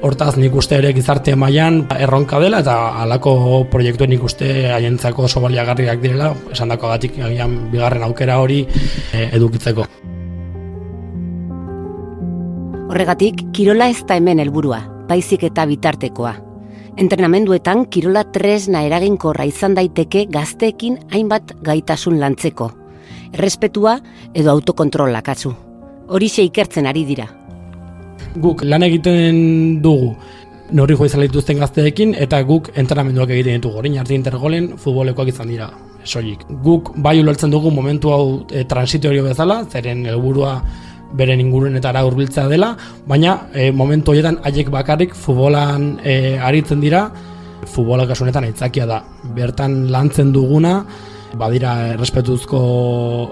Hortaz nik uste ere gizarte mailan erronka dela eta halako proiektuen nik uste haientzako oso baliagarriak direla, esandakoagatik agian bigarren aukera hori edukitzeko. Horregatik, kirola ez da hemen helburua, baizik eta bitartekoa. Entrenamenduetan kirola tresna eraginkorra izan daiteke gazteekin hainbat gaitasun lantzeko. Errespetua edo autokontrola kasu. Horixe ikertzen ari dira. Guk lan egiten dugu neurri izan dituzten gazteekin eta guk entrenamenduak egiten ditugu. Orain arte Intergolen futbolekoak izan dira, soilik. Guk bai ulertzen dugu momentu hau transitorio bezala, zeren helburua beren ingurunetara hurbiltzea dela, baina momentu horietan haiek bakarrik futbolan aritzen dira, futbola kasu honetan aitzakia da. Bertan lantzen duguna, badira errespetuzko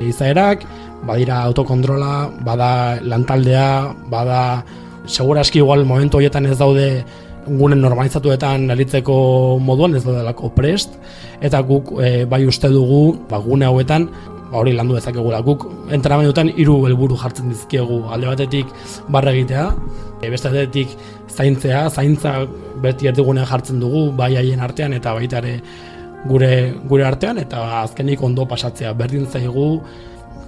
izaerak, badira autokontrola, bada lantaldea, bada seguraski igual momentu horietan ez daude gune normalizatuetan aritzeko moduan, ez daudelako prest, eta guk bai uste dugu gune hauetan hori landu dezakegula. Guk entrenamenduetan 3 helburu jartzen dizkiegu. Alde batetik barra egitea, beste batetik zaintza beti erdigunean jartzen dugu, bai haien artean eta baita ere gure artean, eta azkenik ondo pasatzea. Berdin zaigu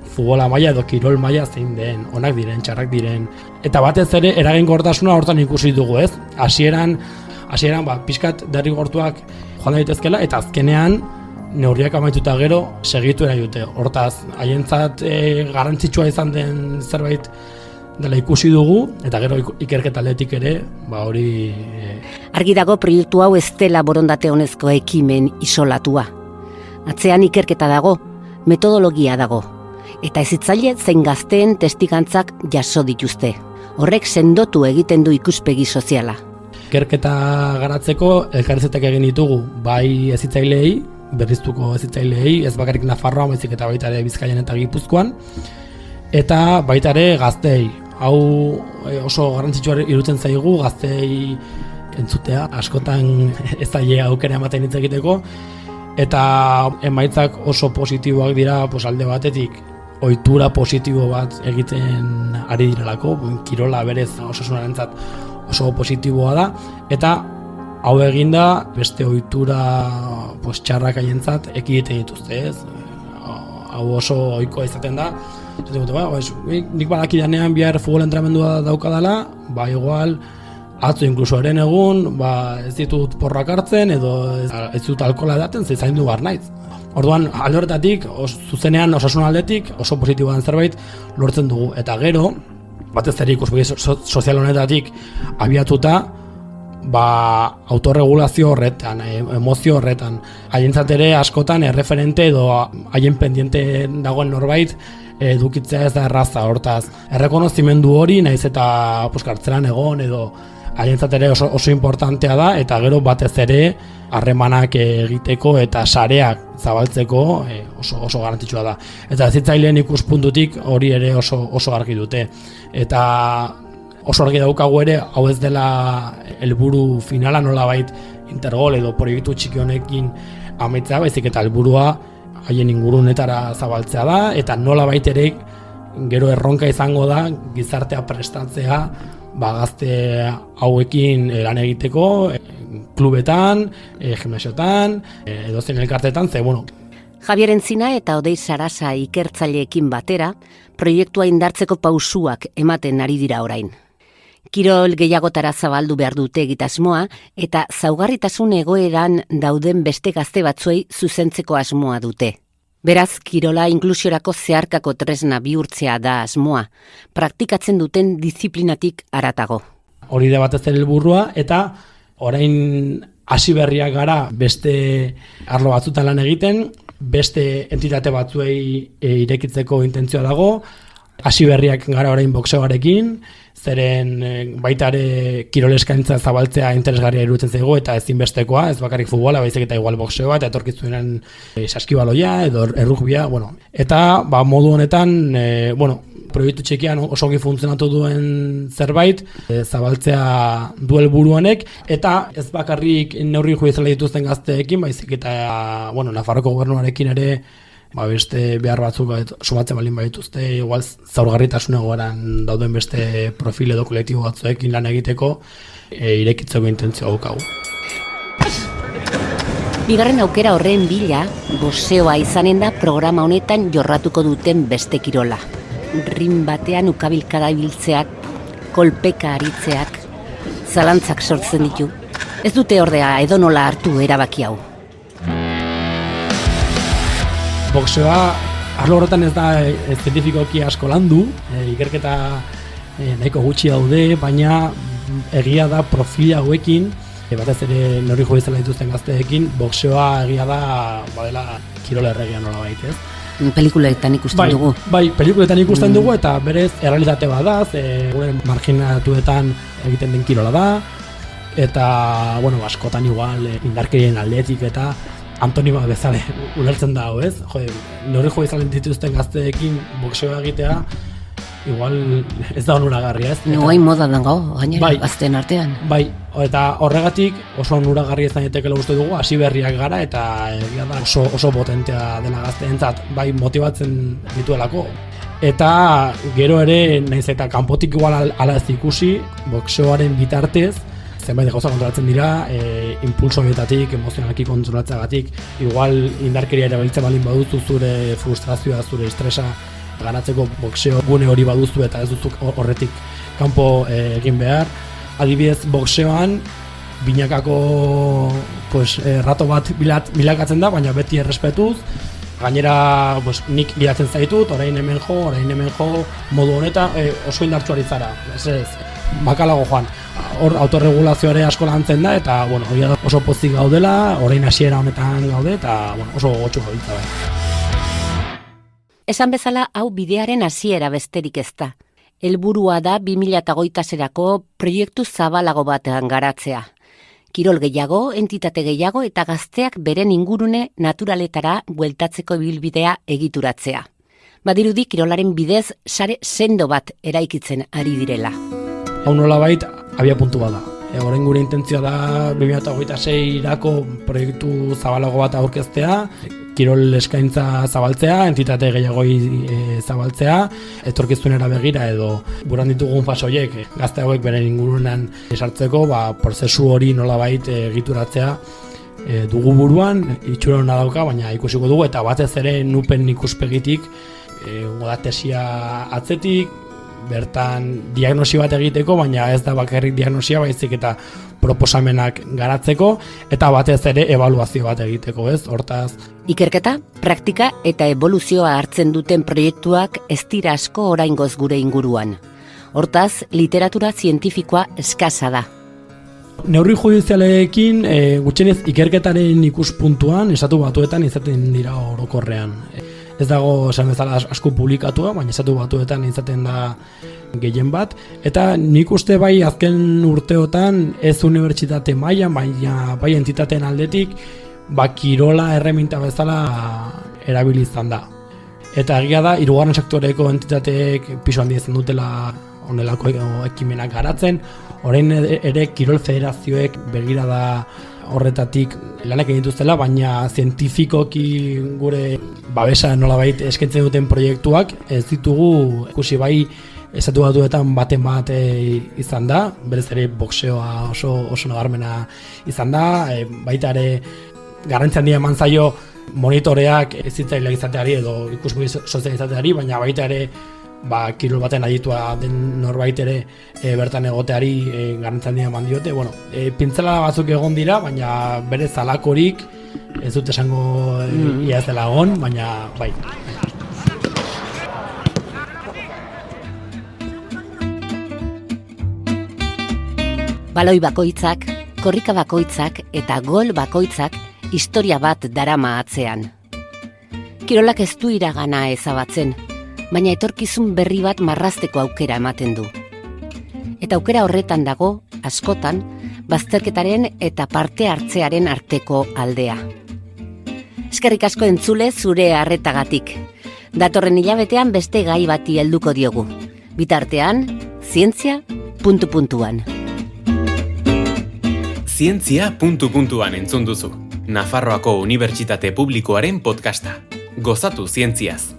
futbola maila edo kirol maila zein den, onak diren, txarrak diren. Eta batez ere eraginkortasuna hortan ikusi dugu, ez? Hasieran pixkat derrigortuak joan daitezkela eta azkenean neurriak amaituta gero segitu nahi dute. Hortaz, haientzat garrantzitsua izan den zerbait dela ikusi dugu, eta gero ikerketa aldetik ere, hori... Argi dago proiektu hau ez dela borondate honezko ekimen isolatua. Atzean ikerketa dago, metodologia dago, eta hezitzaile zein gazteen testigantzak jaso dituzte. Horrek sendotu egiten du ikuspegi soziala. Ikerketa garatzeko elkarrizetak egin ditugu, bai hezitzaileei, berriztuko hezitzaileei, ez bakarrik Nafarroan, baizik eta baita ere Bizkaian eta Gipuzkoan, eta baita ere gazteei. Hau oso garrantzitsua iruditzen zaigu, gazteei entzutea, askotan ez zaie aukera ematen hitz egiteko, eta emaitzak oso positiboak dira, alde batetik ohitura positibo bat egiten ari direlako, kirola berez osasunarentzat oso positiboa da, eta hau eginda beste ohitura txarrak haientzat ekiditen dituzte, ez? Hau oso ohikoa izaten da. Nik badakidanean bihar futbol entrenamendua daukadala, igual atzo inkluso eren egun, ez ditut porrak hartzen edo ez dut alkohola edaten, zaindu behar naiz. Orduan, alde horretatik, zuzenean osasun aldetik oso positiboan zerbait lortzen dugu. Eta gero, batez ere ikuspegi sozial honetatik abiatuta, autorregulazio horretan, emozio horretan. Haientzat ere askotan erreferente edo haien pendiente dagoen norbait edukitzea ez da erraza, hortaz. Errekonozimendu hori, naiz eta kartzelan egon edo haientzat ere oso importantea da, eta gero batez ere harremanak egiteko eta sareak zabaltzeko oso garrantzitsua da. Eta hezitzaileen ikuspuntutik hori ere oso argi dute. Eta oso argi daukagu ere, hau ez dela helburu finala nolabait Intergol edo proiektu txiki honekin amaitzea, baizik eta helburua haien ingurunetara zabaltzea da, eta nolabait ere gero erronka izango da gizartea prestatzea gazte hauekin lan egiteko, klubetan, gimnasiotan, edozein elkarteetan, Javier Entzina eta Odei Sarasa ikertzaileekin batera, proiektua indartzeko pausuak ematen ari dira orain. Kirol gehiagotara zabaldu behar dute egitasmoa eta zaugarritasun egoeran dauden beste gazte batzuei zuzentzeko asmoa dute. Beraz, kirola inklusiorako zeharkako tresna bihurtzea da asmoa, praktikatzen duten diziplinatik haratago. Hori da batez ere helburua, eta orain hasi berriak gara beste arlo batzutan lan egiten, beste entitate batzuei irekitzeko intentzioa dago, hasi berriak gara orain boxeoarekin, zeren baita ere kirol eskaintza zabaltzea interesgarria iruditzen zaigu eta ezinbestekoa, ez bakarrik futbola, baizik eta igual boxeoa eta etorkizunean saskibaloia edo errugbia, eta modu honetan, proiektu txikian osoki funtzionatu duen zerbait, zabaltzea du helburu honek, eta ez bakarrik neurri judiziala dituzten gazteekin, baizik eta Nafarroko gobernuarekin ere beste behar batzuk sumatzen balin badituzte, igual zaurgarritasun egoeran dauden beste profil edo kolektibo batzuekin lan egiteko irekitzeko intentzioa daukagu. Bigarren aukera horren bila, boxeoa izanen da programa honetan jorratuko duten beste kirola. Rin batean ukabilkada ibiltzeak, kolpeka aritzeak, zalantzak sortzen ditu. Ez dute ordea edonola hartu erabaki hau. Boxeoa arlo horretan ez da zientifikoki asko landu, ikerketa nahiko gutxi daude, baina egia da profil hauekin, batez ere neurri jo bezala dituzten gazteekin, boxeoa egia da badela kirola erregia nolabait, ez? Pelikuletan ikusten dugu. Bai, pelikuletan ikusten dugu eta berez errealitate bat da, gure marginatuetan egiten den kirola da, eta askotan igual indarkerien aldetik eta Antonio bezala ulertzen da hau, ez? Neurri jo bezala dituzten gazteekin boxeoa egitea igual ez da onuragarria, ez? Noai moda dago, gainera, gazteen artean. Bai, eta horregatik oso onuragarria izan daitekeela uste dugu, hasi berriak gara eta egia da oso potentea dena gazteentzat, bai motibatzen dituelako. Eta gero ere, naiz eta kanpotik igual ala ez ikusi, boxeoaren bitartez, zenbait gauza kontrolatzen dira, impulso horietatik, emozionalki kontrolatzeagatik, igual indarkeria erabiltzen balin baduzu zure frustrazioa, zure estresa ganatzeko boxeo gune hori baduzu eta ez duzuk horretik kanpo egin behar. Adibidez, boxeoan binakako rato bat bilakatzen da, baina beti errespetuz. Gainera nik bilatzen zaitut, orain hemen jo, modu honetan oso indartsuari zara. Ez, bakalago joan. Hor autorregulazioare asko lantzen da eta hori oso pozik gaudela, orain hasiera honetan gaude eta oso gogotsu gauditza bai. Esan bezala, hau bidearen hasiera besterik ez da. Helburua da 2020erako proiektu zabalago batean garatzea. Kirol gehiago, entitate gehiago eta gazteak beren ingurune naturaletara bueltatzeko ibilbidea egituratzea. Badirudi kirolaren bidez sare sendo bat eraikitzen ari direla. Hau nolabait abiapuntu bat da. Orain gure intentzioa da 2026erako proiektu zabalago bat aurkeztea, kirol eskaintza zabaltzea, entitate gehiagoi zabaltzea, etorkizunera begira edo buran ditugun fase horiek gazte hauek beren ingurunean esartzeko, prozesu hori nolabait egituratzea dugu buruan, itxura hona dauka, baina ikusiko dugu eta batez ere nupen ikuspegitik tesia atzetik, bertan diagnosi bat egiteko, baina ez da bakarrik diagnosia, baizik eta proposamenak garatzeko eta batez ere ebaluazio bat egiteko, ez? Hortaz, ikerketa, praktika eta eboluzioa hartzen duten proiektuak ez dira asko oraingoz gure inguruan. Hortaz, literatura zientifikoa eskasa da. Neurri judizialekin gutxienez ikerketaren ikuspuntuan Estatu Batuetan izaten dira orokorrean. Ez dago esan bezala asko publikatua, baina Estatu Batuetan izaten da gehien bat. Eta nik uste bai azken urteotan ez unibertsitate mailan, baina bai entitateen aldetik, kirola erreminta bezala erabili izan da. Eta egia da, hirugarren sektoreko entitateek pisu handia izan dutela honelako ekimenak garatzen. Orain ere kirol federazioek begirada horretatik lanak egin dituztela, baina zientifikoki gure babesa nolabait eskaintzen duten proiektuak ez ditugu ikusi bai Estatu Batuetan baten bat izan da, berez ere boxeoa oso nabarmena izan da, baita ere garrantzi handia eman zaio monitoreak hezitzaileak izateari edo ikuspegi sozial izateari, baina baita ere kirol baten aditua den norbait ere bertan egoteari garrantzi handia eman diote. Pintzela batzuk egon dira, baina bere zalakorik ez dut esango ia ez dela egon, baina bai. Baloi bakoitzak, korrika bakoitzak eta gol bakoitzak historia bat darama atzean. Kirolak ez du iragana ezabatzen, baina etorkizun berri bat marrazteko aukera ematen du. Eta aukera horretan dago, askotan, bazterketaren eta parte hartzearen arteko aldea. Eskerrik asko entzule zure harretagatik. Datorren hilabetean beste gai bati helduko diogu. Bitartean, zientzia puntu-puntuan. Zientzia puntu-puntuan entzun duzu. Nafarroako Unibertsitate Publikoaren podcasta. Gozatu zientziaz.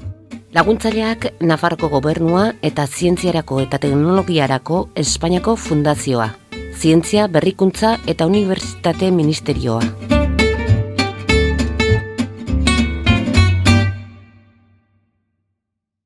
Laguntzaileak Nafarroko Gobernua eta Zientziarako eta Teknologiarako Espainiako Fundazioa, Zientzia, Berrikuntza eta Unibertsitate Ministerioa.